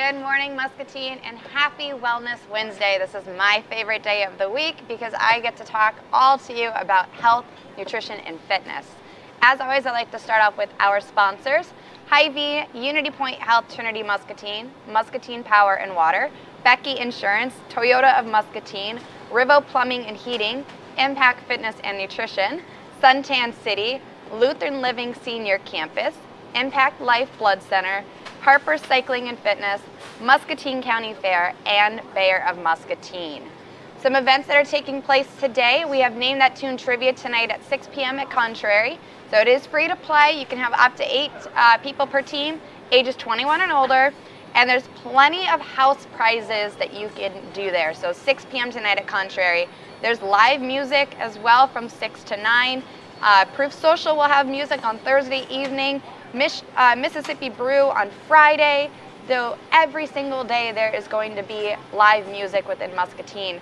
Good morning, Muscatine, and happy Wellness Wednesday. This is my favorite day of the week because I get to talk all to you about health, nutrition, and fitness. As always, I'd like to start off with our sponsors: Hy-Vee, Unity Point Health, Trinity Muscatine, Muscatine Power and Water, Becky Insurance, Toyota of Muscatine, Rivo Plumbing and Heating, Impact Fitness and Nutrition, Suntan City, Lutheran Living Senior Campus, Impact Life Blood Center, Harper's Cycling and Fitness, Muscatine County Fair, and Bayer of Muscatine. Some events that are taking place today: we have Name That Tune Trivia tonight at 6 p.m. at Contrary. So it is free to play. You can have up to 8 people per team, ages 21 and older. And there's plenty of house prizes that you can do there. So 6 p.m. tonight at Contrary. There's live music as well from 6 to 9. Proof Social will have music on Thursday evening. Mississippi Brew on Friday. So every single day there is going to be live music within Muscatine.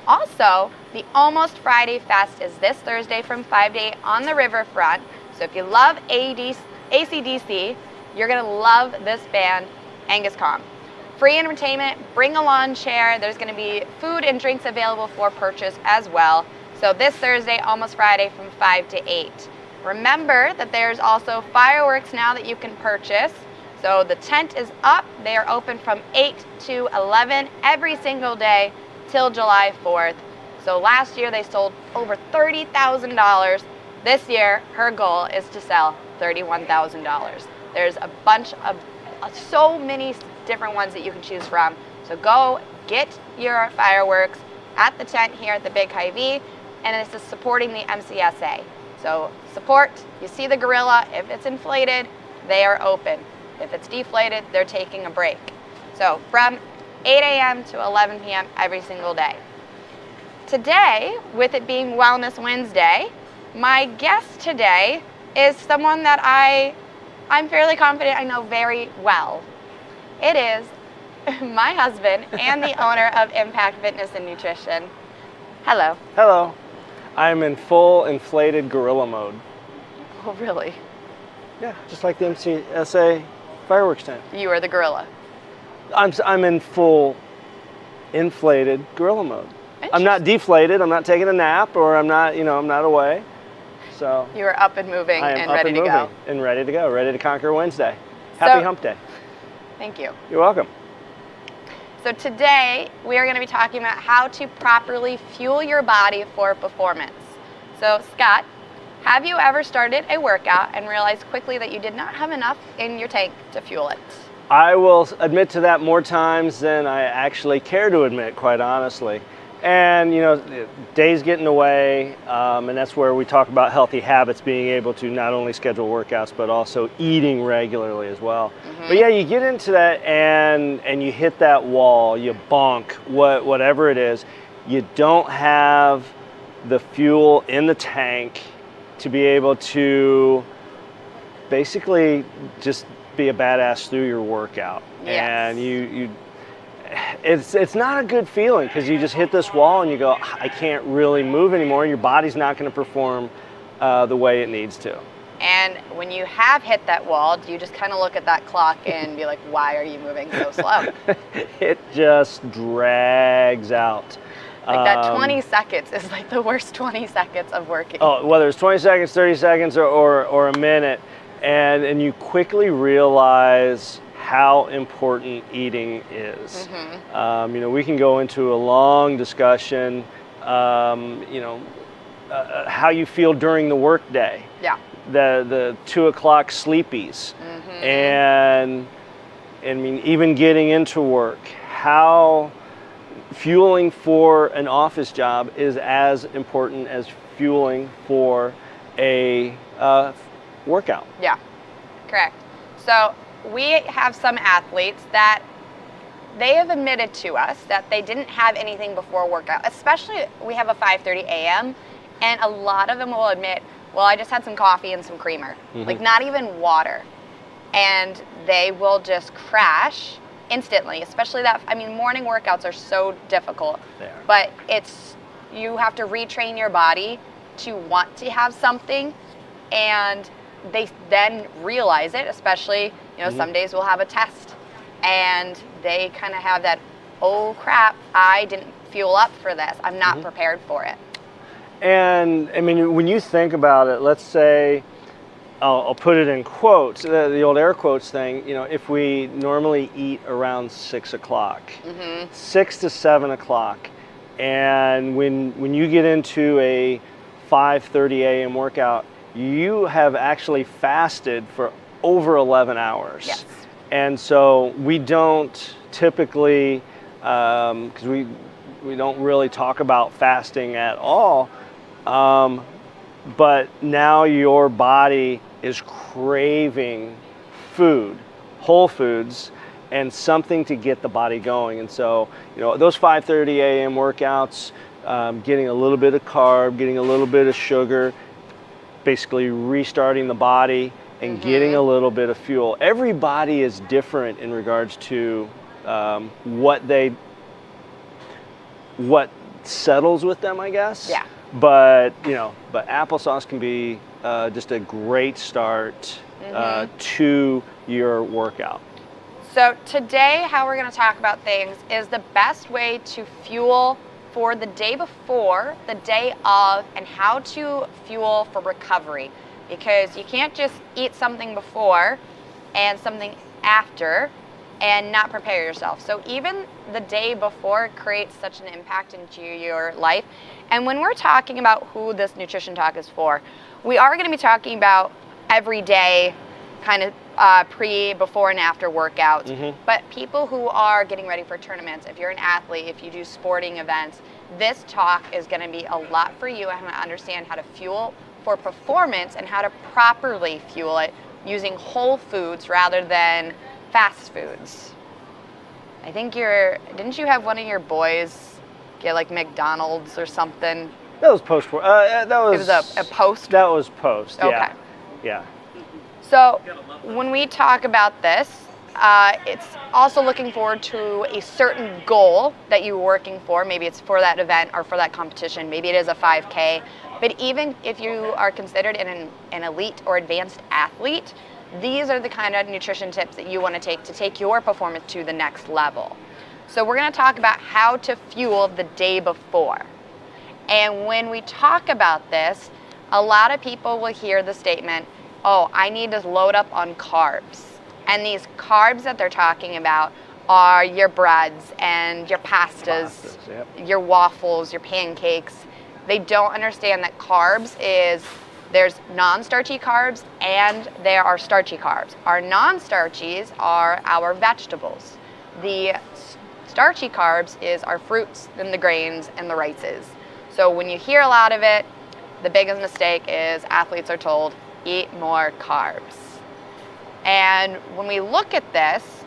Also, the Almost Friday Fest is this Thursday from 5 to 8 on the riverfront. So if you love AC/DC, you're going to love this band, Angus Combe. Free entertainment, bring a lawn chair. There's going to be food and drinks available for purchase as well. So this Thursday, Almost Friday, from 5 to 8. Remember that there's also fireworks now that you can purchase. So the tent is up. They are open from 8 to 11 every single day till July 4th. So last year they sold over $30,000. This year, her goal is to sell $31,000. There's a bunch of so many different ones that you can choose from. So go get your fireworks at the tent here at the Big Hy-Vee, and this is supporting the MCSA. So support. You see the gorilla. If it's inflated, they are open. If it's deflated, they're taking a break. So from 8 a.m. to 11 p.m. every single day. Today, with it being Wellness Wednesday, my guest today is someone that I'm fairly confident I know very well. It is my husband and the owner of Impact Fitness and Nutrition. Hello. Hello. I'm in full inflated gorilla mode. Oh, really? Yeah, just like the MCSA fireworks tent. You are the gorilla. I'm in full inflated gorilla mode. I'm not deflated. I'm not taking a nap, or I'm not away. So you are up and moving and ready to go. And ready to go. Ready to conquer Wednesday. Happy Hump Day. Thank you. You're welcome. So today we are going to be talking about how to properly fuel your body for performance. So Scott, have you ever started a workout and realized quickly that you did not have enough in your tank to fuel it? I will admit to that more times than I actually care to admit, quite honestly. And days get in the way, and that's where we talk about healthy habits, being able to not only schedule workouts but also eating regularly as well. Mm-hmm. But yeah, you get into that and you hit that wall, you bonk, whatever it is. You don't have the fuel in the tank to be able to basically just be a badass through your workout. Yes. And it's not a good feeling, because you just hit this wall and you go, I can't really move anymore. Your body's not going to perform the way it needs to. And when you have hit that wall, do you just kind of look at that clock and be like, why are you moving so slow? It just drags out. Like that 20 seconds is like the worst 20 seconds of working. Oh, whether it's 20 seconds, 30 seconds, or a minute, and you quickly realize how important eating is. Mm-hmm. We can go into a long discussion, how you feel during the workday. Yeah. The 2 o'clock sleepies. Mm-hmm. And I mean, even getting into work, how fueling for an office job is as important as fueling for a workout. Yeah, correct. So we have some athletes that they have admitted to us that they didn't have anything before workout. Especially, we have a 5:30 a.m. and a lot of them will admit, well, I just had some coffee and some creamer, mm-hmm. like not even water. And they will just crash instantly, especially morning workouts are so difficult. They are. But you have to retrain your body to want to have something, and they then realize it, especially, mm-hmm. Mm-hmm. some days we'll have a test and they kind of have that, oh crap, I didn't fuel up for this. I'm not prepared for it. And I mean, when you think about it, let's say, I'll put it in quotes, the old air quotes thing, you know, if we normally eat around 6 o'clock, 6 to 7 o'clock, and when you get into a 5:30 a.m. workout, you have actually fasted for over 11 hours. Yes. And so we don't typically, because we don't really talk about fasting at all, but now your body is craving food, whole foods, and something to get the body going. And so, you know, those 5:30 a.m. workouts, getting a little bit of carb, getting a little bit of sugar, basically restarting the body and getting a little bit of fuel. Every body is different in regards to what settles with them, I guess. Yeah. But but applesauce can be just a great start to your workout. So today, how we're going to talk about things is the best way to fuel for the day before, the day of, and how to fuel for recovery. Because you can't just eat something before and something after and not prepare yourself. So even the day before creates such an impact into your life. And when we're talking about who this nutrition talk is for, we are going to be talking about everyday kind of pre, before, and after workouts. But people who are getting ready for tournaments, if you're an athlete, if you do sporting events, this talk is going to be a lot for you and how to understand how to fuel for performance and how to properly fuel it using whole foods rather than fast foods. I think didn't you have one of your boys get like McDonald's or something? That was post. That was. It was a post. That was post. Okay. Yeah. Yeah. So when we talk about this, it's also looking forward to a certain goal that you're working for. Maybe it's for that event or for that competition. Maybe it is a 5K. But even if you are considered an elite or advanced athlete, these are the kind of nutrition tips that you want to take your performance to the next level. So we're going to talk about how to fuel the day before. And when we talk about this, a lot of people will hear the statement, oh, I need to load up on carbs. And these carbs that they're talking about are your breads and your pastas, your waffles, your pancakes. They don't understand that carbs there's non-starchy carbs and there are starchy carbs. Our non-starchies are our vegetables. The starchy carbs is our fruits and the grains and the rices. So when you hear a lot of it, the biggest mistake is athletes are told, eat more carbs. And when we look at this,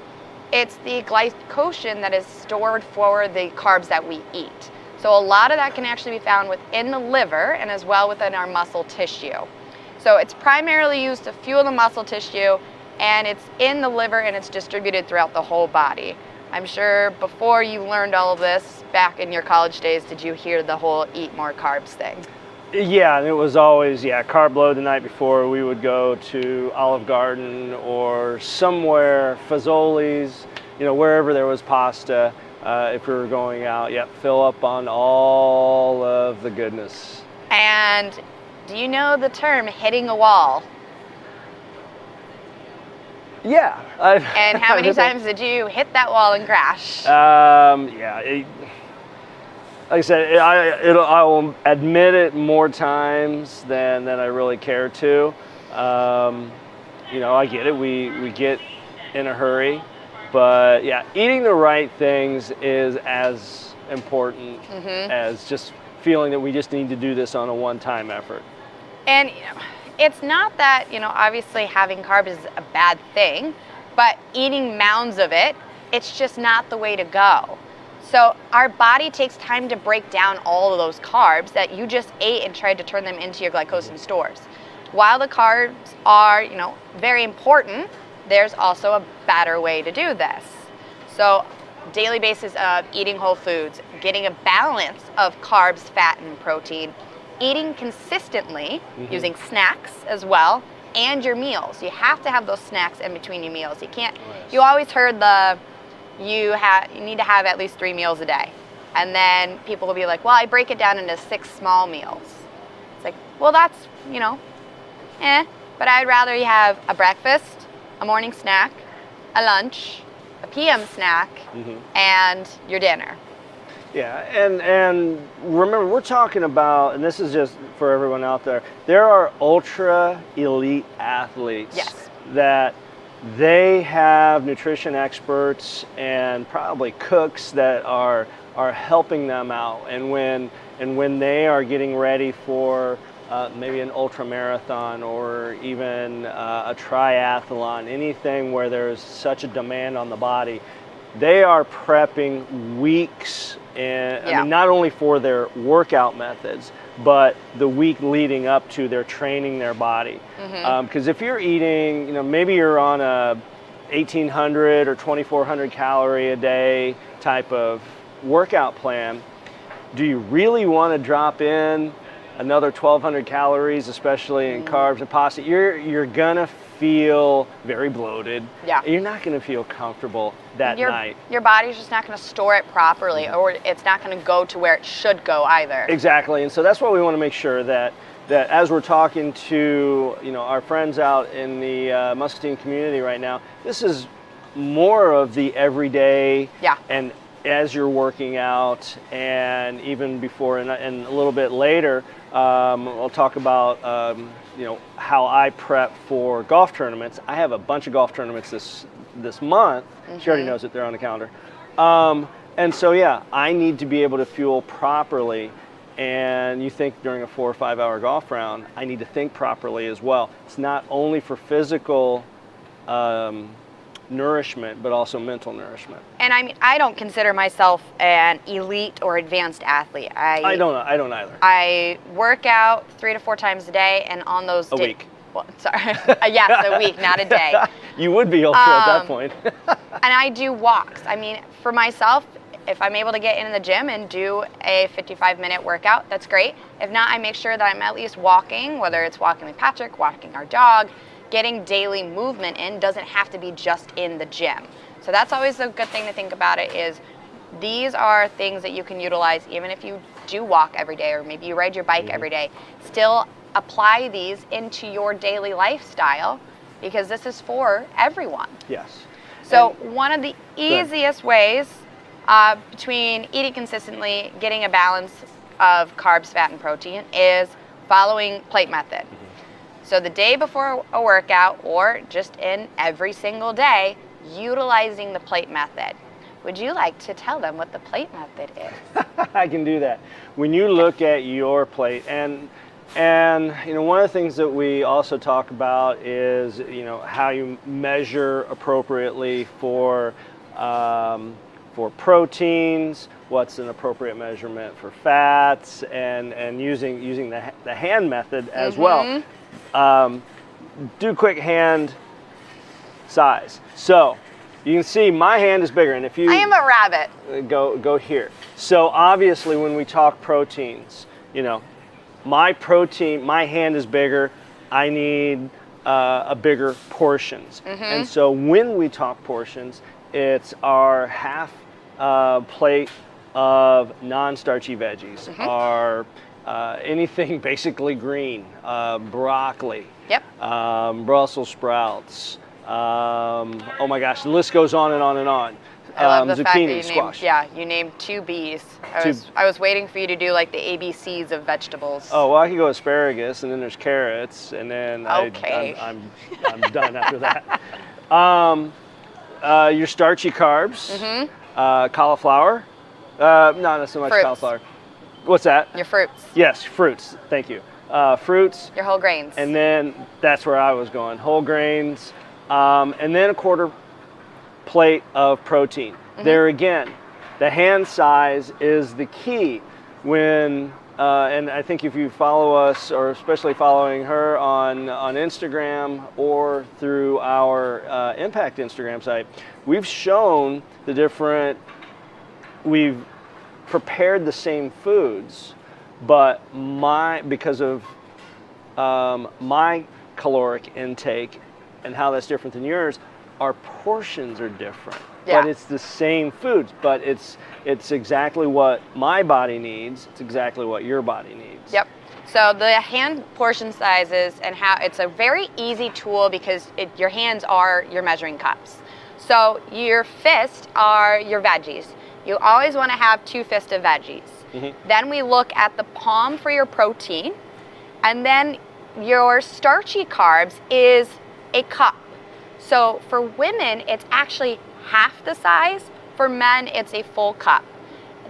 it's the glycogen that is stored for the carbs that we eat. So a lot of that can actually be found within the liver and as well within our muscle tissue. So it's primarily used to fuel the muscle tissue, and it's in the liver and it's distributed throughout the whole body. I'm sure before you learned all of this back in your college days, did you hear the whole eat more carbs thing? Yeah, and it was always, carb load the night before. We would go to Olive Garden or somewhere, Fazoli's, wherever there was pasta. If we were going out, fill up on all of the goodness. And do you know the term hitting a wall? Yeah. And how many times did you hit that wall and crash? Like I said, I will admit it more times than I really care to. I get it. We get in a hurry. But eating the right things is as important as just feeling that we just need to do this on a one-time effort. And it's not that, obviously having carbs is a bad thing, but eating mounds of it, it's just not the way to go. So our body takes time to break down all of those carbs that you just ate and tried to turn them into your glycogen stores. While the carbs are, very important, there's also a better way to do this. So daily basis of eating whole foods, getting a balance of carbs, fat, and protein, eating consistently, using snacks as well, and your meals. You have to have those snacks in between your meals. You can't. Oh, yes. You always heard you need to have at least 3 meals a day, and then people will be like, well, I break it down into 6 small meals. It's like, well, that's but I'd rather you have a breakfast, a morning snack, a lunch, a PM snack, and your dinner. Yeah, and remember, we're talking about, and this is just for everyone out there are ultra elite athletes that they have nutrition experts and probably cooks that are helping them out, and when they are getting ready for maybe an ultra marathon or even a triathlon, anything where there's such a demand on the body, they are prepping weeks, and I mean, not only for their workout methods, but the week leading up to their training their body. Because if you're eating, maybe you're on a 1,800 or 2,400 calorie a day type of workout plan, do you really want to drop in another 1,200 calories, especially in carbs and pasta? You're gonna feel very bloated. Yeah. You're not gonna feel comfortable that night. Your body's just not gonna store it properly, or it's not gonna go to where it should go either. Exactly, and so that's why we want to make sure that as we're talking to our friends out in the Muscatine community right now, this is more of the everyday. And as you're working out, and even before and a little bit later, I'll talk about how I prep for golf tournaments. I have a bunch of golf tournaments this month. She already knows it; they're on the calendar. And so I need to be able to fuel properly. And you think during a 4 or 5 hour golf round, I need to think properly as well. It's not only for physical nourishment, but also mental nourishment. And I mean, I don't consider myself an elite or advanced athlete. I don't either. I work out 3 to 4 times a day, and on those a week. Well, sorry, yes, a week, not a day. You would be ultra at that point. And I do walks. I mean, for myself, if I'm able to get in the gym and do a 55-minute workout, that's great. If not, I make sure that I'm at least walking, whether it's walking with Patrick, walking our dog. Getting daily movement in doesn't have to be just in the gym. So that's always a good thing to think about it, is these are things that you can utilize even if you do walk every day, or maybe you ride your bike every day. Still apply these into your daily lifestyle, because this is for everyone. Yes. So one of the easiest ways between eating consistently, getting a balance of carbs, fat, and protein is following plate method. So the day before a workout, or just in every single day, utilizing the plate method. Would you like to tell them what the plate method is? I can do that. When you look at your plate, and one of the things that we also talk about is how you measure appropriately for proteins, what's an appropriate measurement for fats, and using the hand method as well. Do quick hand size. So you can see my hand is bigger, and if you I am a rabbit. Go here. So obviously when we talk proteins, my hand is bigger. I need a bigger portions. And so when we talk portions, it's our half plate of non-starchy veggies, our anything basically green, broccoli, Brussels sprouts, oh my gosh, the list goes on and on and on. I love the fact that zucchini, squash. you named 2 B's. I was waiting for you to do like the ABCs of vegetables. Oh, well, I could go asparagus, and then there's carrots, and then I'm done after that. Your starchy carbs, cauliflower, not so much fruits. Cauliflower. What's that? Your fruits. Yes, fruits. Thank you. Fruits. Your whole grains. And then that's where I was going. Whole grains, and then a quarter plate of protein. There again, the hand size is the key. When and I think if you follow us, or especially following her on Instagram or through our Impact Instagram site, we've shown the different. We've prepared the same foods, but because of my caloric intake and how that's different than yours, our portions are different. Yeah. But it's the same foods, but it's exactly what my body needs. It's exactly what your body needs. Yep. So the hand portion sizes and how it's a very easy tool because your hands are your measuring cups. So your fists are your veggies. You always want to have 2 fists of veggies. Mm-hmm. Then we look at the palm for your protein, and then your starchy carbs is a cup. So for women, it's actually half the size. For men, it's a full cup.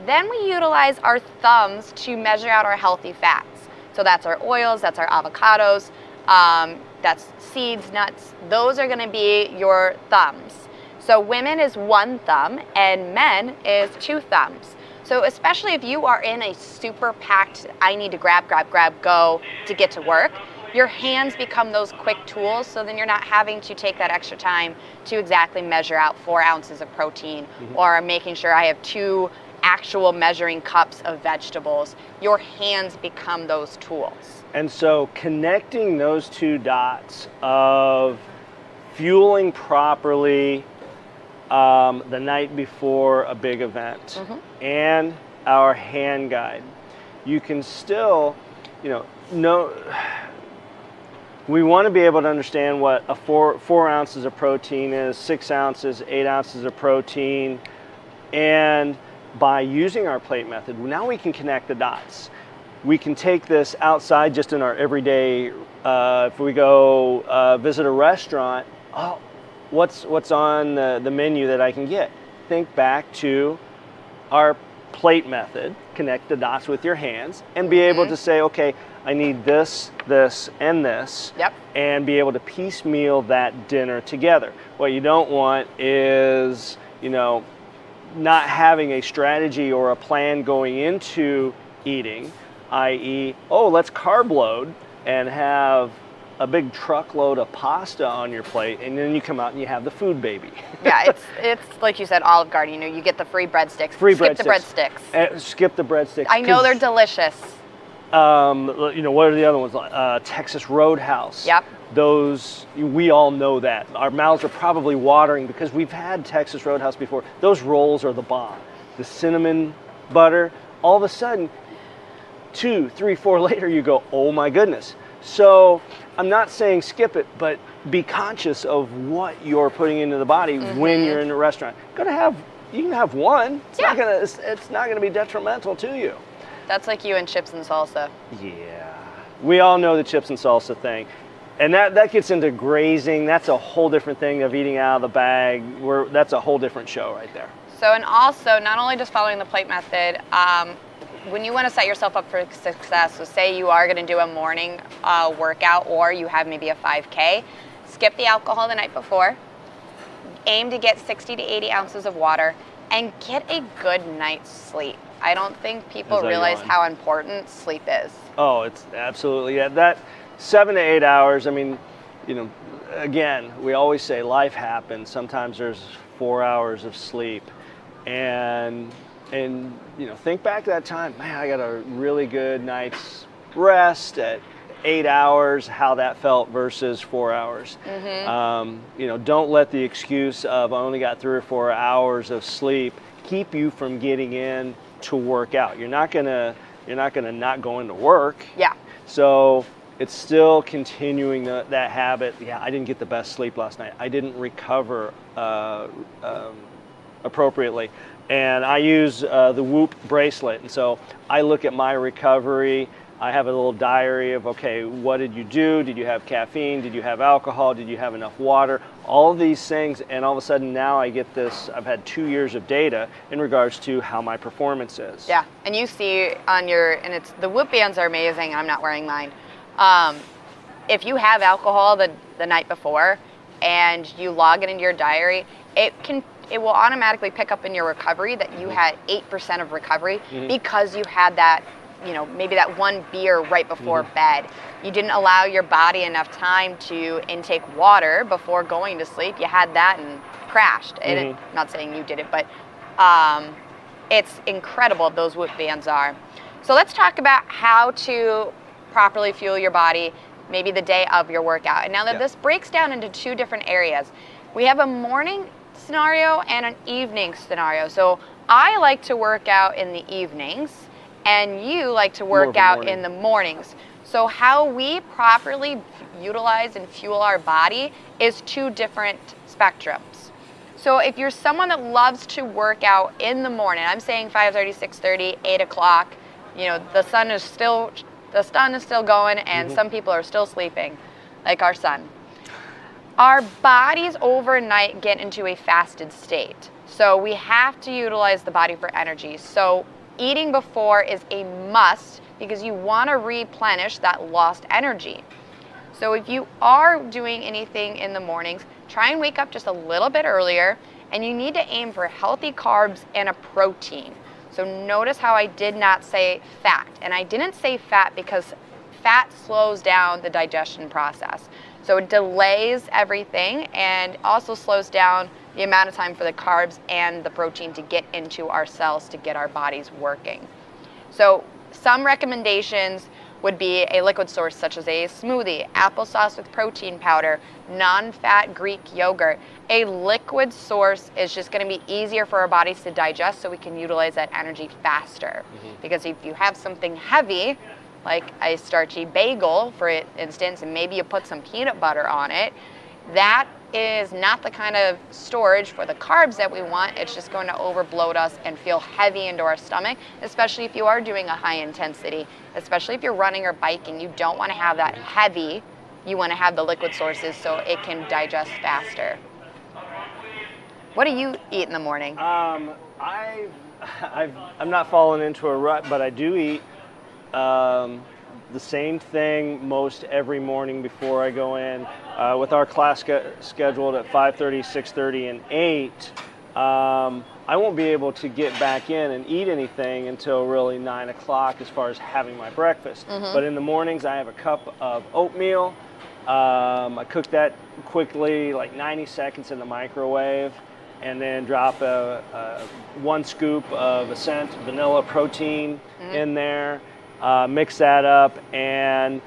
Then we utilize our thumbs to measure out our healthy fats. So that's our oils, that's our avocados, that's seeds, nuts. Those are gonna be your thumbs. So women is 1 thumb and men is 2 thumbs. So especially if you are in a super packed, I need to grab, go to get to work, your hands become those quick tools, so then you're not having to take that extra time to exactly measure out 4 ounces of protein, mm-hmm. or making sure I have 2 actual measuring cups of vegetables. Your hands become those tools. And so connecting those 2 dots of fueling properly the night before a big event, mm-hmm. and our hand guide, you can still, know we want to be able to understand what a 4 ounces of protein is, 6 ounces, 8 ounces of protein, and by using our plate method, now we can connect the dots. We can take this outside just in our everyday, if we go visit a restaurant, what's on the menu that I can get? Think back to our plate method, connect the dots with your hands, and be able to say, okay, I need this, this, and this, yep. and be able to piecemeal that dinner together. What you don't want is, not having a strategy or a plan going into eating, i.e., let's carb load and have a big truckload of pasta on your plate, and then you come out and you have the food baby. Yeah, it's like you said, Olive Garden. You get the free breadsticks. Skip the breadsticks. Skip the breadsticks. I know they're delicious. What are the other ones? Texas Roadhouse. Yep. Those, we all know that. Our mouths are probably watering because we've had Texas Roadhouse before. Those rolls are the bomb. The cinnamon butter, all of a sudden, 2, 3, 4 later, you go, oh my goodness. So I'm not saying skip it, but be conscious of what you're putting into the body, mm-hmm. when you're in a restaurant. You can have one. It's not gonna be detrimental to you. That's like you and chips and salsa. Yeah, we all know the chips and salsa thing. And that gets into grazing. That's a whole different thing of eating out of the bag. That's a whole different show right there. So, and also, not only just following the plate method, when you want to set yourself up for success, so say you are going to do a morning workout, or you have maybe a 5K, skip the alcohol the night before, aim to get 60 to 80 ounces of water, and get a good night's sleep. I don't think people realize how important sleep is. Oh, it's absolutely, yeah. That 7 to 8 hours, I mean, again, we always say life happens. Sometimes there's 4 hours of sleep. And think back to that time. Man, I got a really good night's rest at 8 hours, how that felt versus 4 hours. Mm-hmm. Don't let the excuse of I only got 3 or 4 hours of sleep keep you from getting in to work out. You're not gonna not go into work. Yeah. So it's still continuing that habit. Yeah, I didn't get the best sleep last night. I didn't recover appropriately. And I use the Whoop bracelet. And so I look at my recovery. I have a little diary of, okay, what did you do? Did you have caffeine? Did you have alcohol? Did you have enough water? All of these things. And all of a sudden now I get this, I've had 2 years of data in regards to how my performance is. Yeah, and you see on and the Whoop bands are amazing. I'm not wearing mine. If you have alcohol the night before and you log it into your diary, it will automatically pick up in your recovery that you had 8% of recovery, mm-hmm. because you had that, maybe that 1 beer right before mm-hmm. bed. You didn't allow your body enough time to intake water before going to sleep. You had that and crashed. Mm-hmm. I'm not saying you did it, but it's incredible, those Whoop bands are. So let's talk about how to properly fuel your body. maybe the day of your workout. And now that this breaks down into two different areas, we have a morning scenario and an evening scenario. So I like to work out in the evenings, and you like to work out in the mornings. So how we properly utilize and fuel our body is two different spectrums. So if you're someone that loves to work out in the morning, I'm saying 5:30, 6:30, 8 o'clock, you know, the sun is still going, and some people are still sleeping, like our son. Our bodies overnight get into a fasted state. So we have to utilize the body for energy. So eating before is a must because you want to replenish that lost energy. So if you are doing anything in the mornings, try and wake up just a little bit earlier, and you need to aim for healthy carbs and a protein. So notice how I did not say fat, and I didn't say fat because fat slows down the digestion process. So it delays everything and also slows down the amount of time for the carbs and the protein to get into our cells to get our bodies working. So some recommendations would be a liquid source such as a smoothie, applesauce with protein powder, non-fat Greek yogurt. A liquid source is just going to be easier for our bodies to digest so we can utilize that energy faster. Because if you have something heavy, like a starchy bagel, for instance, and maybe you put some peanut butter on it, that is not the kind of storage for the carbs that we want. It's just going to overbloat us and feel heavy into our stomach, especially if you are doing a high intensity, especially if you're running or biking. You don't want to have that heavy. You want to have the liquid sources so it can digest faster. What do you eat in the morning? I'm not falling into a rut, but I do eat the same thing most every morning before I go in. With our class scheduled at 5:30, 6:30, and 8, I won't be able to get back in and eat anything until really 9 o'clock as far as having my breakfast. But in the mornings, I have a cup of oatmeal. I cook that quickly, like 90 seconds in the microwave, and then drop one scoop of Ascent vanilla protein in there. Mix that up, and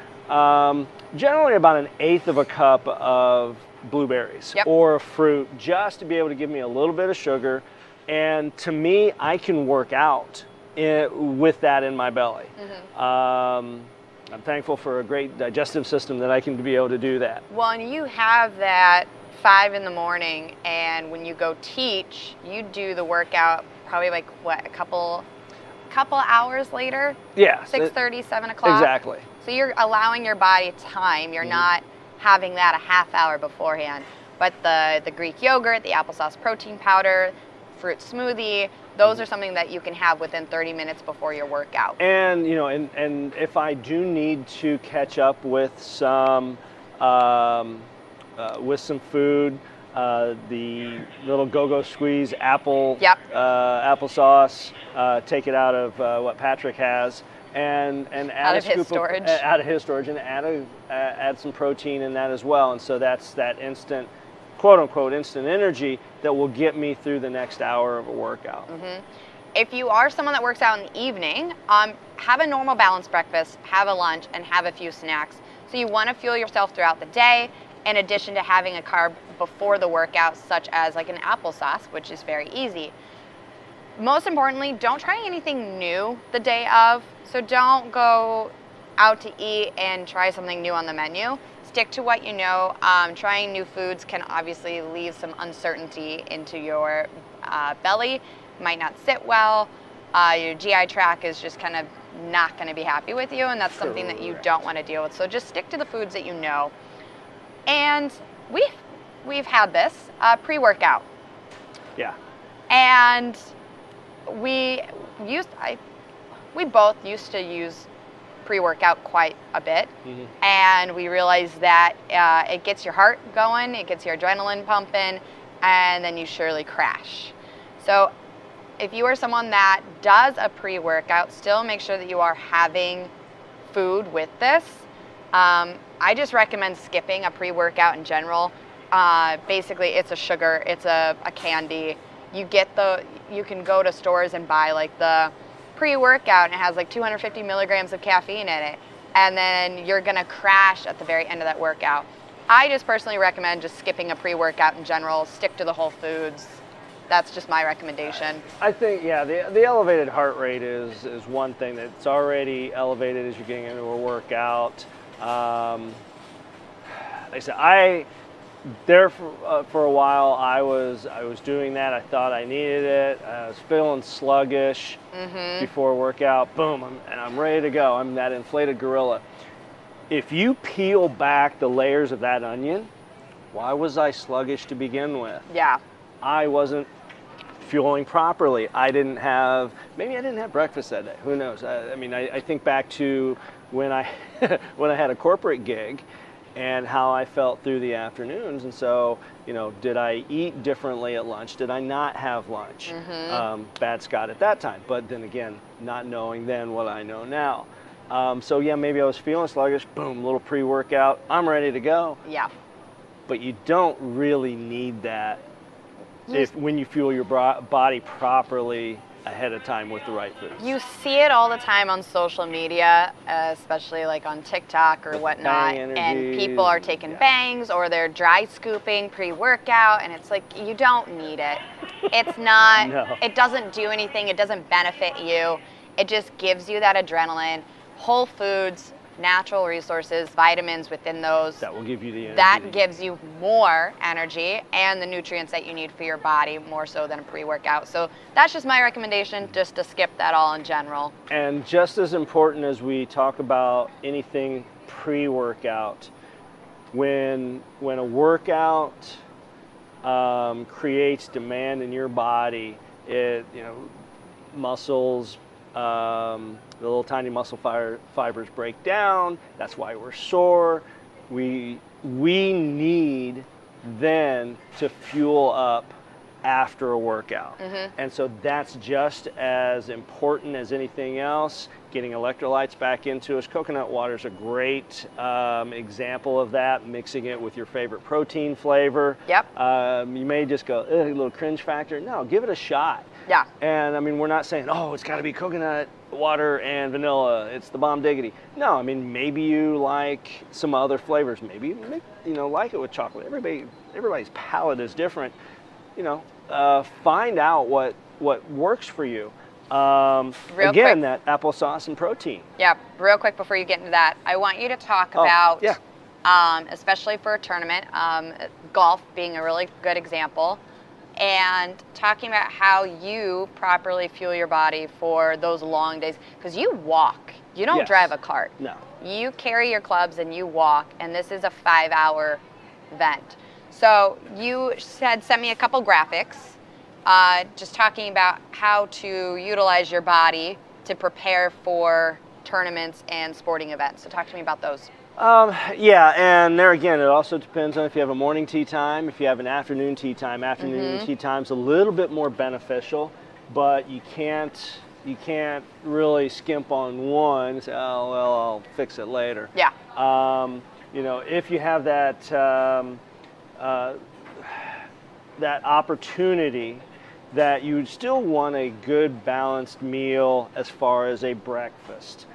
generally about an eighth of a cup of blueberries or fruit, just to be able to give me a little bit of sugar. And to me, I can work out with that in my belly. I'm thankful for a great digestive system that I can be able to do that. Well, and you have that 5 in the morning, and when you go teach, you do the workout probably like what, a couple hours later? Yeah. 6:30, 7 o'clock? Exactly. So you're allowing your body time. You're not having that a half hour beforehand. But the Greek yogurt, the applesauce protein powder, fruit smoothie, those are something that you can have within 30 minutes before your workout. And, you know, and if I do need to catch up with some food, the little Go-Go Squeeze applesauce, take it out of what Patrick has, and add out of his storage, and add some protein in that as well. And so that's that instant, quote unquote, instant energy that will get me through the next hour of a workout. If you are someone that works out in the evening, have a normal balanced breakfast, have a lunch, and have a few snacks. So you want to fuel yourself throughout the day, in addition to having a carb before the workout, such as like an applesauce, which is very easy. Most importantly, don't try anything new the day of. So don't go out to eat and try something new on the menu. Stick to what you know. Trying new foods can obviously leave some uncertainty into your belly. Might not sit well. Your GI tract is just kind of not going to be happy with you, and that's something that you don't want to deal with. So just stick to the foods that you know. And we've had this pre-workout. Yeah. And we both used to use pre-workout quite a bit, and we realized that it gets your heart going, it gets your adrenaline pumping, and then you surely crash. So if you are someone that does a pre-workout, still make sure that you are having food with this. I just recommend skipping a pre-workout in general. Basically, it's a sugar, it's a candy. You can go to stores and buy like the pre-workout, and it has like 250 milligrams of caffeine in it. and then you're going to crash at the very end of that workout. I just personally recommend just skipping a pre-workout in general, stick to the whole foods. That's just my recommendation. I think, yeah, the elevated heart rate is one thing that's already elevated as you're getting into a workout. Like I said, for a while I was doing that. I thought I needed it. I was feeling sluggish before a workout. Boom, I'm ready to go. I'm that inflated gorilla. If you peel back the layers of that onion, why was I sluggish to begin with? Yeah. I wasn't fueling properly. Maybe I didn't have breakfast that day. Who knows? I think back to when I when I had a corporate gig and how I felt through the afternoons. And so, did I eat differently at lunch? Did I not have lunch? Bad Scott at that time. But then again, not knowing then what I know now. So yeah, maybe I was feeling sluggish. Boom, little pre-workout. I'm ready to go. Yeah. But you don't really need that when you fuel your body properly ahead of time with the right foods. You see it all the time on social media, especially like on TikTok or whatnot, and people are taking bangs or they're dry scooping pre-workout, and it's like, you don't need it. It's not, No. It doesn't do anything, it doesn't benefit you. It just gives you that adrenaline. Whole foods, natural resources, vitamins within those. That will give you the energy. That gives you more energy and the nutrients that you need for your body, more so than a pre-workout. So that's just my recommendation, just to skip that all in general. And just as important as we talk about anything pre-workout, when a workout creates demand in your body, muscles, the little tiny muscle fibers break down. That's why we're sore. We need then to fuel up after a workout. And so that's just as important as anything else. Getting electrolytes back into us. Coconut water is a great example of that. Mixing it with your favorite protein flavor. Yep. You may just go, a little cringe factor. No, give it a shot. Yeah. And we're not saying, it's got to be coconut water and vanilla. It's the bomb diggity. No, maybe you like some other flavors. Maybe you like it with chocolate. Everybody's palate is different. Find out what works for you. Again, that applesauce and protein. Yeah. Real quick before you get into that, I want you to talk about, especially for a tournament, golf being a really good example. And talking about how you properly fuel your body for those long days. Because you walk. You don't drive a cart. No. You carry your clubs and you walk, and this is a 5-hour event. So you sent me a couple graphics just talking about how to utilize your body to prepare for tournaments and sporting events. So talk to me about those. And there again, it also depends on if you have a morning tee time, if you have an afternoon tee time. Afternoon tee time's a little bit more beneficial, but you can't really skimp on one and say, I'll fix it later. Yeah. If you have that opportunity, that you still want a good balanced meal as far as a breakfast.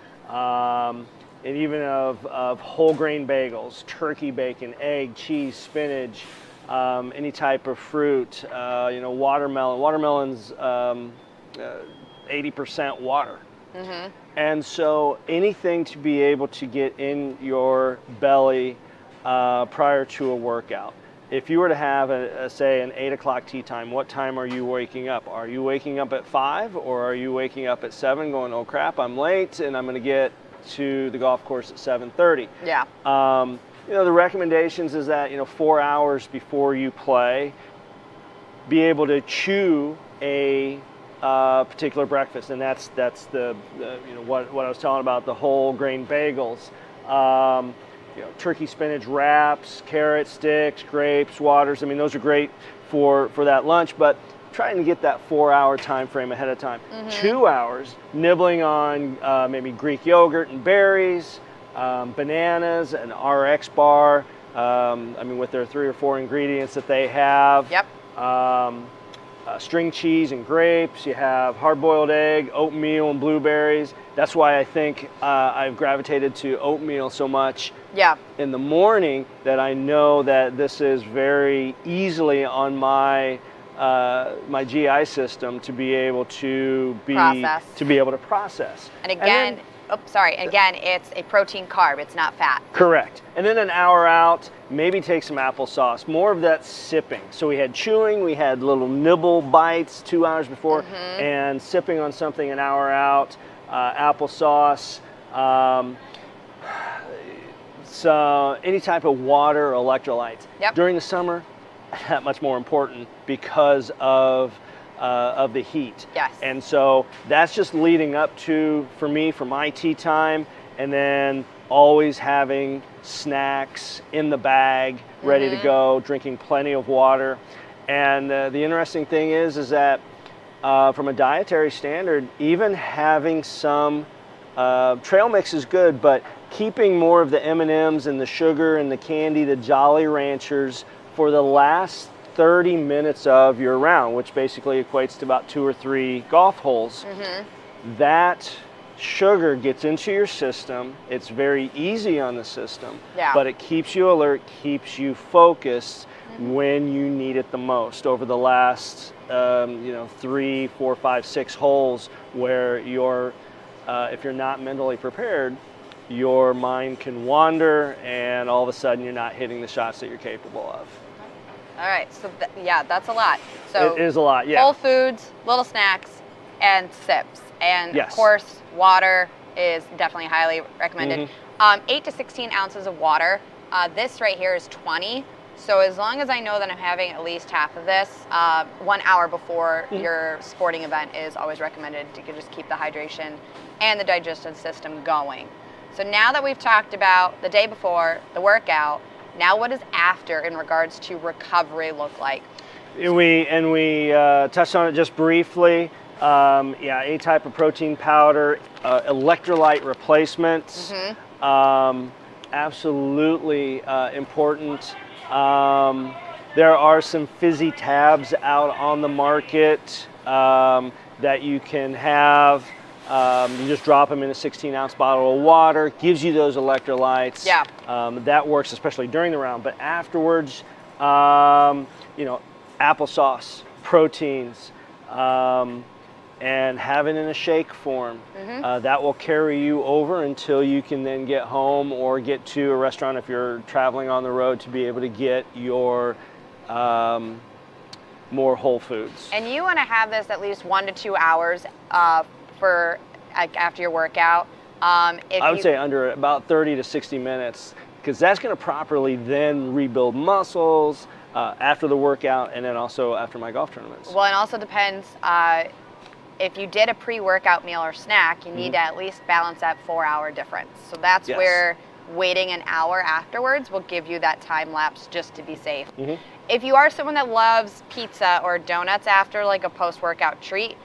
And even of whole grain bagels, turkey bacon, egg, cheese, spinach, any type of fruit, watermelon. Watermelon's 80% water. And so anything to be able to get in your belly prior to a workout. If you were to have, say, an 8 o'clock tee time, what time are you waking up? Are you waking up at 5 or are you waking up at 7 going, oh crap, I'm late and I'm going to get to the golf course at 7:30. Yeah. The recommendations is that 4 hours before you play, be able to chew a particular breakfast, and that's the what I was telling about, the whole grain bagels, turkey spinach wraps, carrot sticks, grapes, waters. Those are great for that lunch, but trying to get that 4-hour time frame ahead of time. 2 hours nibbling on maybe Greek yogurt and berries, bananas, an RX bar, with their 3 or 4 ingredients that they have. Yep. string cheese and grapes, you have hard-boiled egg, oatmeal and blueberries. That's why I think I've gravitated to oatmeal so much in the morning, that I know that this is very easily on my my GI system to be able to process. And again, again, it's a protein carb, it's not fat. Correct. And then an hour out, maybe take some applesauce, more of that sipping. So we had chewing, we had little nibble bites 2 hours before, and sipping on something an hour out, applesauce, so any type of water or electrolytes. During the summer, that much more important because of the heat. And so that's just leading up to, for me, for my tea time, and then always having snacks in the bag, ready to go, drinking plenty of water. And the interesting thing is that from a dietary standard, even having some trail mix is good, but keeping more of the M&Ms and the sugar and the candy, the Jolly Ranchers, for the last 30 minutes of your round, which basically equates to about 2 or 3 golf holes. That sugar gets into your system. It's very easy on the system, but it keeps you alert, keeps you focused when you need it the most over the last 3, 4, 5, 6 holes, where you're if you're not mentally prepared, your mind can wander, and all of a sudden you're not hitting the shots that you're capable of. All right, so that's a lot. So it is a lot, whole foods, little snacks, and sips. And of course, water is definitely highly recommended. 8 to 16 ounces of water. This right here is 20. So as long as I know that I'm having at least half of this, 1 hour before your sporting event is always recommended to just keep the hydration and the digestive system going. So now that we've talked about the day before, the workout, now what does after in regards to recovery look like? We touched on it just briefly. Any type of protein powder, electrolyte replacements, absolutely important. There are some fizzy tabs out on the market that you can have. You just drop them in a 16-ounce bottle of water. Gives you those electrolytes. That works especially during the round, but afterwards, applesauce, proteins, and have it in a shake form. That will carry you over until you can then get home or get to a restaurant if you're traveling on the road, to be able to get your more whole foods. And you want to have this at least 1 to 2 hours for after your workout. I would say under about 30 to 60 minutes, because that's going to properly then rebuild muscles after the workout, and then also after my golf tournaments. Well, it also depends. If you did a pre-workout meal or snack, you need to at least balance that 4-hour difference. So that's where waiting an hour afterwards will give you that time lapse, just to be safe. If you are someone that loves pizza or donuts after like a post-workout treat,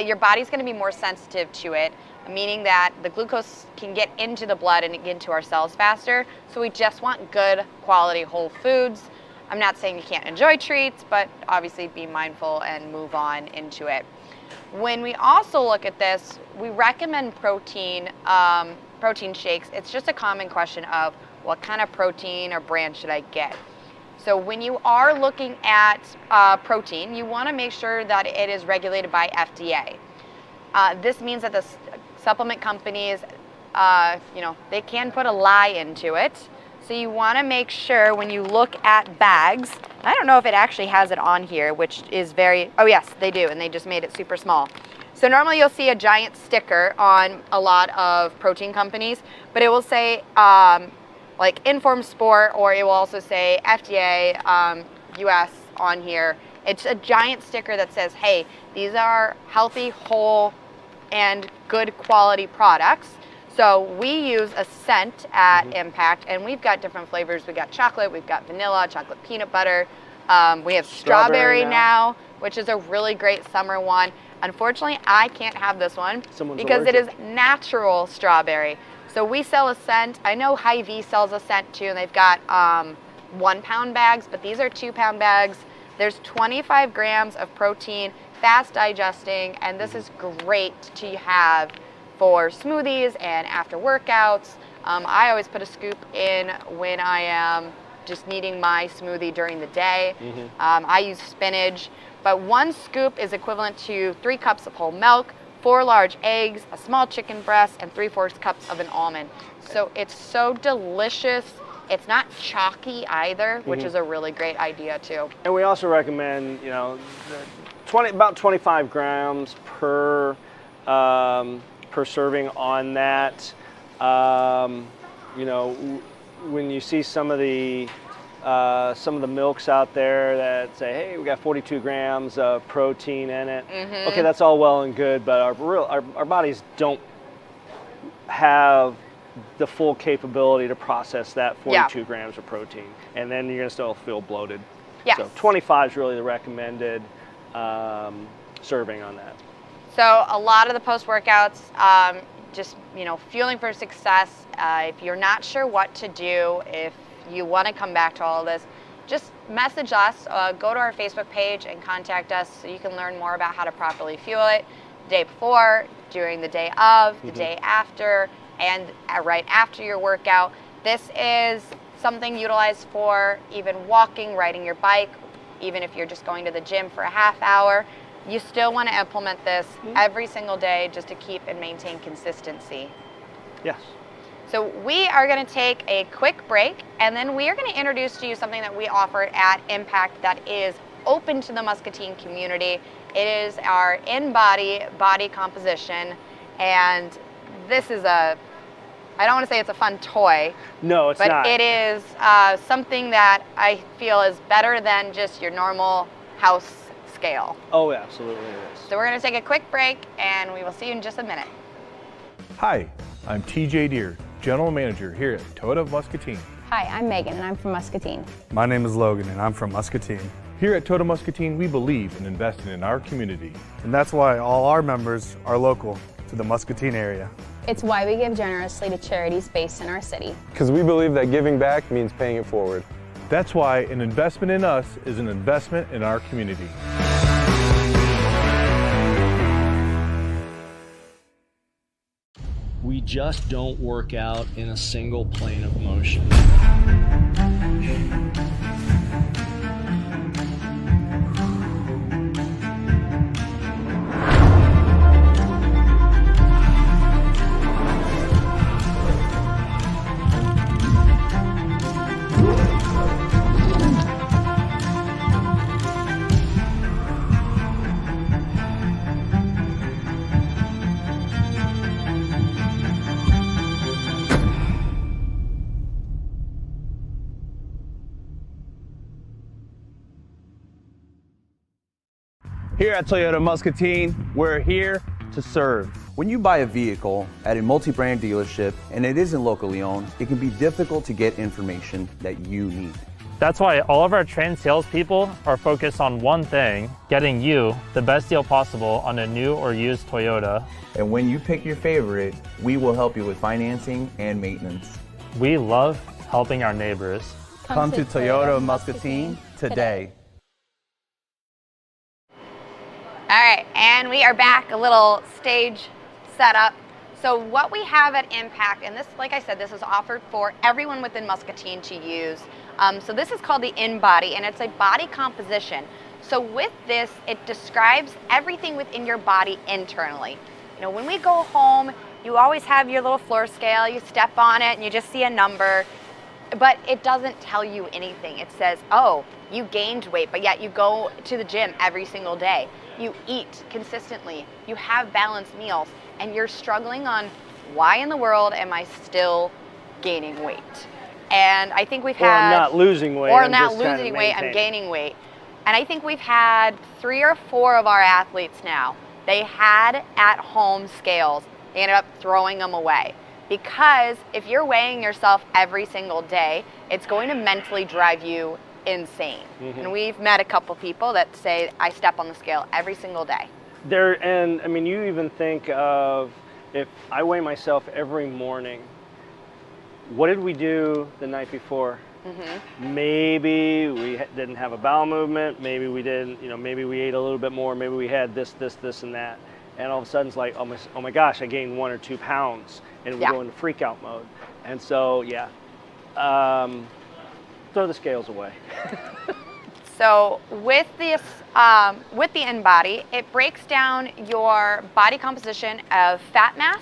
your body's going to be more sensitive to it, meaning that the glucose can get into the blood and get into our cells faster. So we just want good quality whole foods. I'm not saying you can't enjoy treats, but obviously be mindful and move on into it. When we also look at this, we recommend protein shakes. It's just a common question of what kind of protein or brand should I get? So when you are looking at protein, you want to make sure that it is regulated by FDA. This means that the supplement companies, they can put a lie into it. So you want to make sure when you look at bags, I don't know if it actually has it on here, which is oh yes, they do, and they just made it super small. So normally you'll see a giant sticker on a lot of protein companies, but it will say like Informed Sport, or it will also say FDA, US on here. It's a giant sticker that says, hey, these are healthy, whole, and good quality products. So we use a scent at Impact, and we've got different flavors. We've got chocolate, we've got vanilla, chocolate peanut butter. We have strawberry now, which is a really great summer one. Unfortunately, I can't have this one because it is natural strawberry. So we sell a scent. I know Hy-Vee sells a scent too, and they've got 1-pound bags, but these are 2-pound bags. There's 25 grams of protein, fast digesting, and this is great to have for smoothies and after workouts. I always put a scoop in when I am just needing my smoothie during the day. I use spinach, but 1 scoop is equivalent to 3 cups of whole milk, 4 large eggs, a small chicken breast, and 3/4 cups of an almond. So it's so delicious. It's not chalky either, which is a really great idea too. And we also recommend, you know, about 25 grams per serving on that. You know, when you see some of the milks out there that say, hey, we got 42 grams of protein in it. Okay, that's all well and good, but our bodies don't have the full capability to process that 42 grams of protein, and then you're gonna still feel bloated. Yes. So 25 is really the recommended serving on that. So a lot of the post-workouts, just, you know, fueling for success. If you're not sure what to do, if you want to come back to all of this, just message us, go to our Facebook page and contact us so you can learn more about how to properly fuel it the day before, during the day of, the day after, and right after your workout. This is something utilized for even walking, riding your bike, even if you're just going to the gym for a half hour. You still want to implement this every single day just to keep and maintain consistency. Yes. So we are going to take a quick break, and then we are going to introduce to you something that we offer at Impact that is open to the Muscatine community. It is our in-body body composition, and this is I don't want to say it's a fun toy. No, it's not. But it is something that I feel is better than just your normal house scale. Oh, absolutely it is. So we're going to take a quick break, and we will see you in just a minute. Hi, I'm TJ Deere, General Manager here at Toyota of Muscatine. Hi, I'm Megan, and I'm from Muscatine. My name is Logan, and I'm from Muscatine. Here at Toyota Muscatine, we believe in investing in our community. And that's why all our members are local to the Muscatine area. It's why we give generously to charities based in our city. Because we believe that giving back means paying it forward. That's why an investment in us is an investment in our community. We just don't work out in a single plane of motion. Here at Toyota Muscatine, we're here to serve. When you buy a vehicle at a multi-brand dealership and it isn't locally owned, it can be difficult to get information that you need. That's why all of our trained salespeople are focused on one thing, getting you the best deal possible on a new or used Toyota. And when you pick your favorite, we will help you with financing and maintenance. We love helping our neighbors. Come to Toyota Muscatine today. All right, and we are back, a little stage setup. So what we have at Impact, and this, like I said, this is offered for everyone within Muscatine to use. So this is called the InBody, and it's a body composition. So with this, it describes everything within your body internally. You know, when we go home, you always have your little floor scale, you step on it and you just see a number, but it doesn't tell you anything. It says, oh, you gained weight, but yet you go to the gym every single day. You eat consistently, you have balanced meals, and you're struggling on why in the world am I still gaining weight? And I think we've had... Or I'm not losing weight. Or I'm not just kind of losing weight, I'm maintaining. gaining weight. And I think we've had 3 or 4 of our athletes now. They had at-home scales. They ended up throwing them away. Because if you're weighing yourself every single day, it's going to mentally drive you insane. And we've met a couple people that say, I step on the scale every single day. And I mean, you even think of, if I weigh myself every morning, what did we do the night before? Maybe we didn't have a bowel movement. Maybe we didn't, maybe we ate a little bit more. Maybe we had this, and that. And all of a sudden it's like, oh my gosh, I gained 1 or 2 pounds, and we go into freak out mode. And so, throw the scales away. So with the InBody, it breaks down your body composition of fat mass,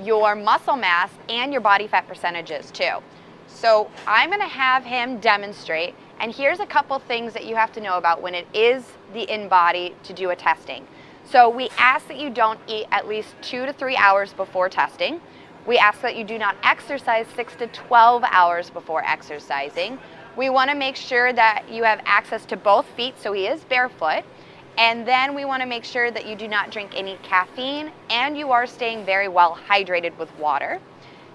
your muscle mass, and your body fat percentages too. So I'm going to have him demonstrate, and here's a couple things that you have to know about when it is the InBody to do a testing. So we ask that you don't eat at least 2 to 3 hours before testing. We ask that you do not exercise 6 to 12 hours before exercising. We want to make sure that you have access to both feet, so he is barefoot. And then we want to make sure that you do not drink any caffeine and you are staying very well hydrated with water.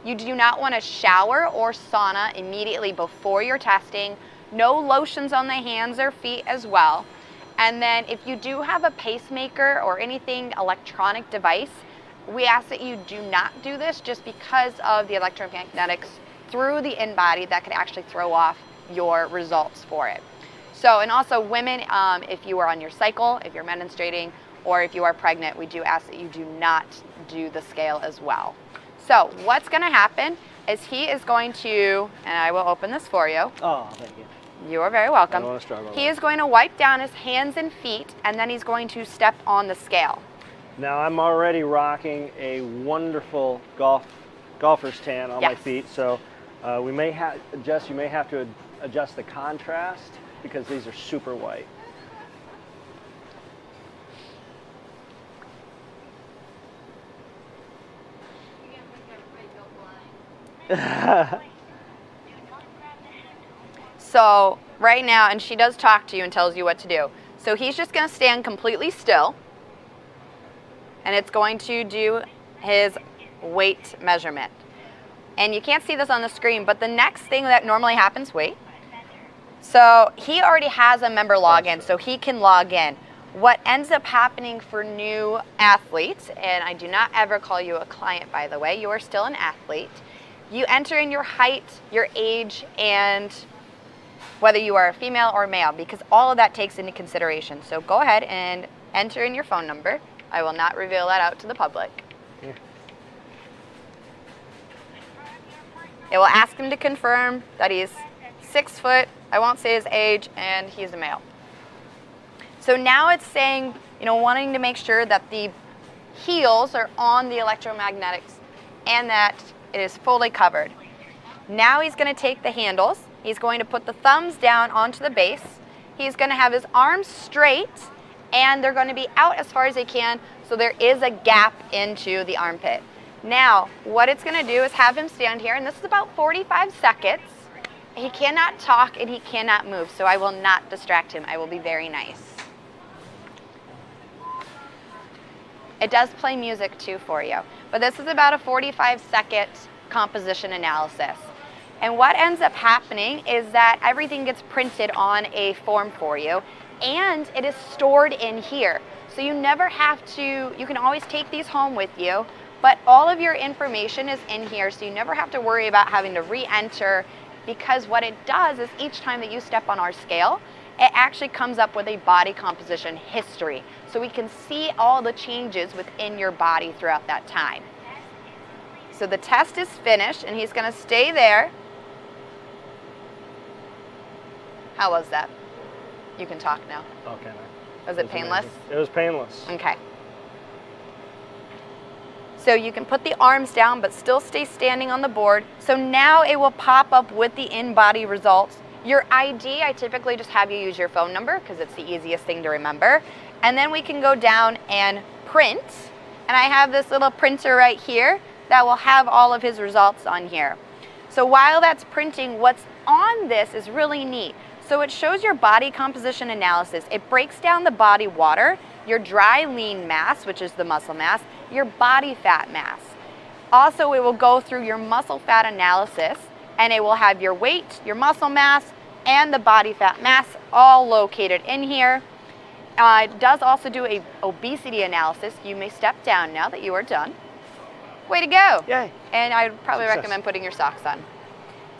You do not want to shower or sauna immediately before your testing. No lotions on the hands or feet as well. And then if you do have a pacemaker or anything electronic device, we ask that you do not do this just because of the electromagnetics through the InBody that could actually throw off your results for it. So, and also women, if you are on your cycle, if you're menstruating, or if you are pregnant, we do ask that you do not do the scale as well. So what's going to happen is he is going to, and I will open this for you. Oh, thank you. You are very welcome. I don't want to struggle. He is going to wipe down his hands and feet, and then he's going to step on the scale. Now I'm already rocking a wonderful golfer's tan on my feet, so we may have, Jess, you may have to adjust the contrast because these are super white. So right now, and she does talk to you and tells you what to do. So he's just going to stand completely still, and it's going to do his weight measurement. And you can't see this on the screen, but the next thing that normally happens, wait. So he already has a member login, so he can log in. What ends up happening for new athletes, and I do not ever call you a client, by the way, you are still an athlete. You enter in your height, your age, and whether you are a female or male, because all of that takes into consideration. So go ahead and enter in your phone number. I will not reveal that out to the public. Yeah. It will ask him to confirm that he's 6 foot, I won't say his age, and he's a male. So now it's saying, wanting to make sure that the heels are on the electromagnetics and that it is fully covered. Now he's going to take the handles. He's going to put the thumbs down onto the base. He's going to have his arms straight, and they're going to be out as far as they can, so there is a gap into the armpit. Now, what it's going to do is have him stand here, and this is about 45 seconds. He cannot talk and he cannot move, so I will not distract him. I will be very nice. It does play music too for you, but this is about a 45-second composition analysis. And what ends up happening is that everything gets printed on a form for you, and it is stored in here. So you never have to, you can always take these home with you, but all of your information is in here, so you never have to worry about having to re-enter, because what it does is each time that you step on our scale, it actually comes up with a body composition history. So we can see all the changes within your body throughout that time. So the test is finished, and he's going to stay there. How was that? You can talk now. Okay. Was it painless? Amazing. It was painless. Okay. So you can put the arms down but still stay standing on the board. So now it will pop up with the InBody results. Your ID, I typically just have you use your phone number because it's the easiest thing to remember. And then we can go down and print. And I have this little printer right here that will have all of his results on here. So while that's printing, what's on this is really neat. So it shows your body composition analysis. It breaks down the body water, your dry lean mass, which is the muscle mass, your body fat mass. Also, it will go through your muscle fat analysis, and it will have your weight, your muscle mass, and the body fat mass all located in here. It does also do a obesity analysis. You may step down now that you are done. Way to go. Yay. And I'd probably Success. recommend putting your socks on.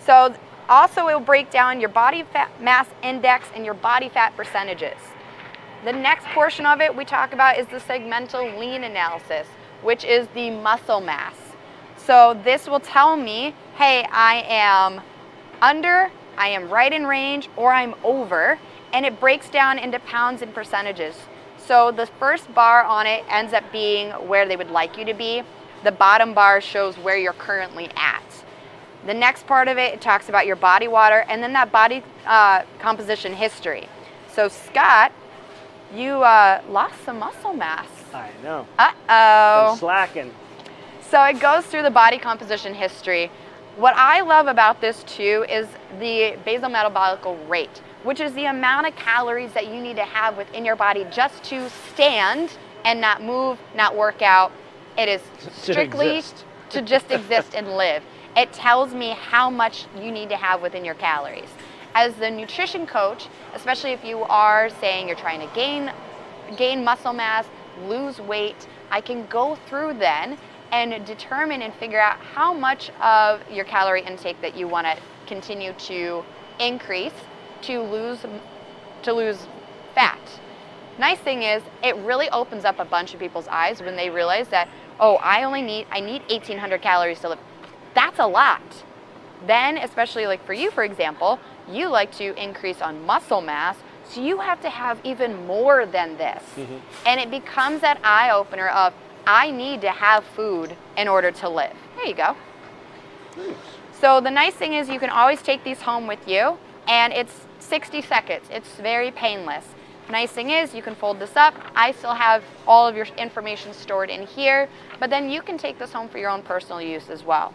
So Also, it will break down your body fat mass index and your body fat percentages. The next portion of it we talk about is the segmental lean analysis, which is the muscle mass. So this will tell me, hey, I am under, I am right in range, or I'm over, and it breaks down into pounds and percentages. So the first bar on it ends up being where they would like you to be. The bottom bar shows where you're currently at. The next part of it talks about your body water and then that body composition history. So Scott, you lost some muscle mass. I know. Uh-oh. I'm slacking. So it goes through the body composition history. What I love about this too is the basal metabolic rate, which is the amount of calories that you need to have within your body just to stand and not move, not work out. It is strictly to just exist and live. It tells me how much you need to have within your calories. As the nutrition coach, especially if you are saying you're trying to gain muscle mass, lose weight, I can go through then and determine and figure out how much of your calorie intake that you want to continue to increase to lose fat. Nice thing is, it really opens up a bunch of people's eyes when they realize that, oh, I need 1,800 calories to live. That's a lot. Then, especially like for you, for example, you like to increase on muscle mass, so you have to have even more than this. Mm-hmm. And it becomes that eye opener of, I need to have food in order to live. There you go. Nice. So the nice thing is you can always take these home with you, and it's 60 seconds. It's very painless. Nice thing is you can fold this up. I still have all of your information stored in here, but then you can take this home for your own personal use as well.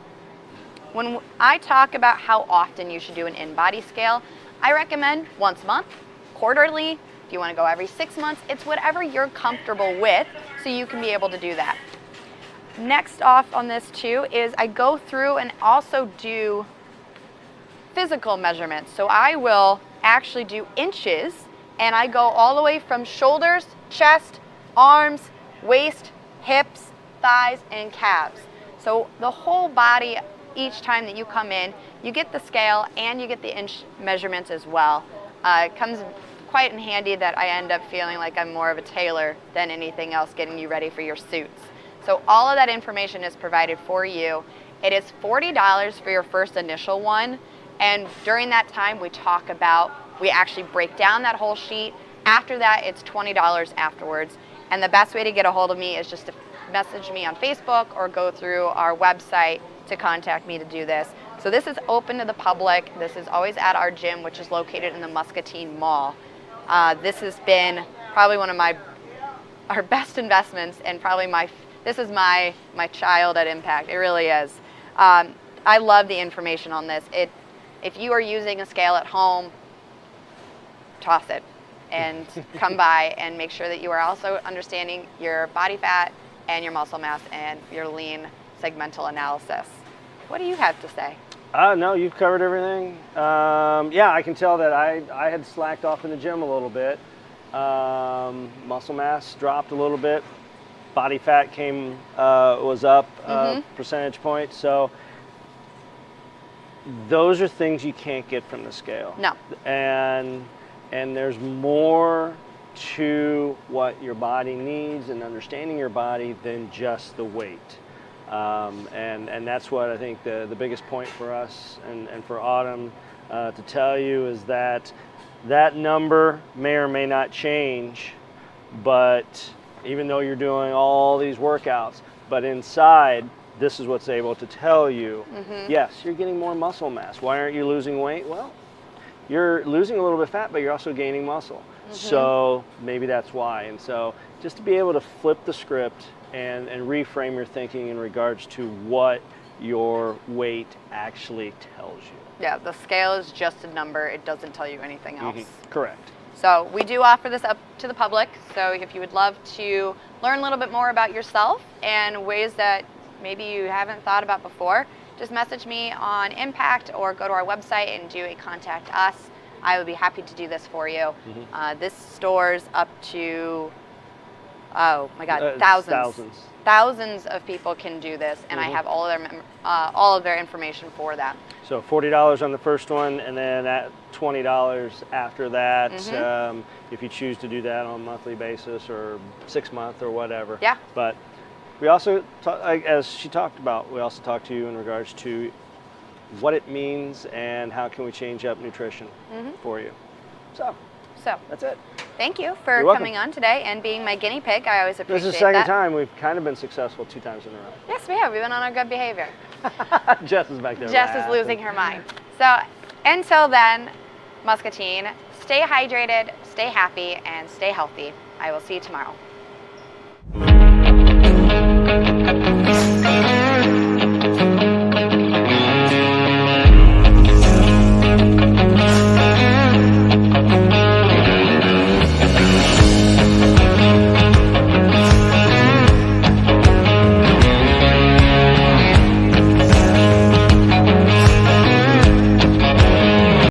When I talk about how often you should do an in-body scale, I recommend once a month, quarterly. If you want to go every 6 months, it's whatever you're comfortable with, so you can be able to do that. Next off on this too is I go through and also do physical measurements. So I will actually do inches, and I go all the way from shoulders, chest, arms, waist, hips, thighs, and calves. So the whole body, each time that you come in, you get the scale and you get the inch measurements as well. It comes quite in handy that I end up feeling like I'm more of a tailor than anything else getting you ready for your suits. So all of that information is provided for you. It is $40 for your first initial one, and during that time we actually break down that whole sheet. After that, it's $20 afterwards. And the best way to get a hold of me is just to message me on Facebook or go through our website to contact me to do this. So this is open to the public. This is always at our gym, which is located in the Muscatine Mall. This has been probably one of our best investments, and probably this is my child at Impact. It really is. I love the information on this. If you are using a scale at home, toss it and come by and make sure that you are also understanding your body fat and your muscle mass and your lean segmental analysis. What do you have to say? No, you've covered everything. Yeah, I can tell that I had slacked off in the gym a little bit. Muscle mass dropped a little bit. Body fat was up percentage point. So those are things you can't get from the scale. No. And there's more to what your body needs and understanding your body than just the weight. And that's what I think the biggest point for us and for Autumn to tell you is that number may or may not change, but even though you're doing all these workouts, but inside, this is what's able to tell you, yes, you're getting more muscle mass. Why aren't you losing weight? Well, you're losing a little bit of fat, but you're also gaining muscle. So maybe that's why. And so just to be able to flip the script and reframe your thinking in regards to what your weight actually tells you. Yeah, the scale is just a number. It doesn't tell you anything else. Correct. So we do offer this up to the public. So if you would love to learn a little bit more about yourself and ways that maybe you haven't thought about before, just message me on Impact or go to our website and do a contact us. I would be happy to do this for you. This stores up to oh my God, thousands. Thousands. Thousands of people can do this, and I have all of their information for them. So $40 on the first one, and then at $20 after that, if you choose to do that on a monthly basis or 6 month or whatever. Yeah. But we also, as she talked about, we also talked to you in regards to what it means and how can we change up nutrition for you. So that's it. Thank you for You're welcome. coming on today and being my guinea pig. I always appreciate that. This is the second time we've kind of been successful 2 times in a row. Yes, we have. We've been on our good behavior. Jess is back there. Jess is losing her mind. So until then, Muscatine, stay hydrated, stay happy, and stay healthy. I will see you tomorrow.